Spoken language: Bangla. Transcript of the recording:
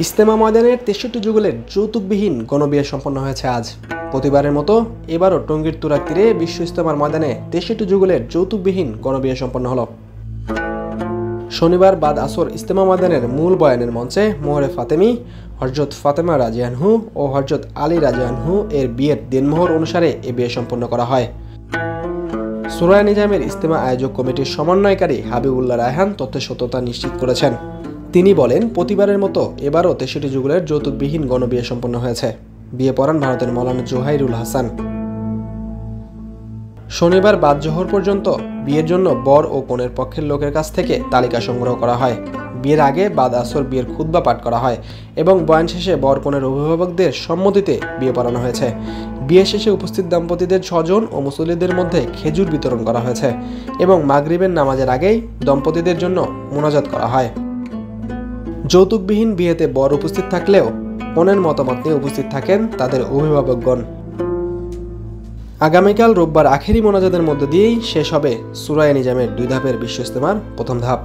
ইজতেমা ময়দানের ৬৩ যুগলের যৌতুকবিহীন গণবিয়ে সম্পন্ন হয়েছে আজ। প্রতিবারের মতো এবারও টঙ্গীর তুরাগ তীরে বিশ্ব ইজতেমার ময়দানে ৬৩ যুগলের যৌতুকবিহীন গণবিয়ে সম্পন্ন হল। শনিবার বাদ আসর ইজতেমা ময়দানের মূল বয়ানের মঞ্চে মোহরে ফাতেমি, হযরত ফাতেমা রাজিয়ানহু ও হযরত আলী রাজিয়ানহু এর বিয়ের দিনমোহর অনুসারে এ বিয়ে সম্পন্ন করা হয়। সুরায় নিজামের ইজতেমা আয়োজক কমিটির সমন্বয়কারী হাবিবুল্লাহ রায়হান তথ্যের সত্যতা নিশ্চিত করেছেন। তিনি বলেন, প্রতিবারের মতো এবারও ৬৩ যুগলের যৌতুকবিহীন গণবিয়ে সম্পন্ন হয়েছে। বিয়ে পড়ান ভারতের মৌলানা জোহাইরুল হাসান। শনিবার বাদ জোহর পর্যন্ত বিয়ের জন্য বর ও কনের পক্ষের লোকের কাছ থেকে তালিকা সংগ্রহ করা হয়। বিয়ের আগে বাদ আসর বিয়ের খুতবা পাঠ করা হয় এবং বয়ান শেষে বর কনের অভিভাবকদের সম্মতিতে বিয়ে পড়ানো হয়েছে। বিয়ে শেষে উপস্থিত দম্পতিদের স্বজন ও মুসল্লিদের মধ্যে খেজুর বিতরণ করা হয়েছে এবং মাগরিবের নামাজের আগেই দম্পতিদের জন্য মোনাজাত করা হয়। যৌতুকবিহীন বিয়েতে বর উপস্থিত থাকলেও কনের মতামত নিয়ে উপস্থিত থাকেন তাদের অভিভাবকগণ। আগামীকাল রোববার আখেরি মোনাজাতের মধ্য দিয়েই শেষ হবে সুরায় নিজামের ২ ধাপের বিশ্ব ইজতেমার প্রথম ধাপ।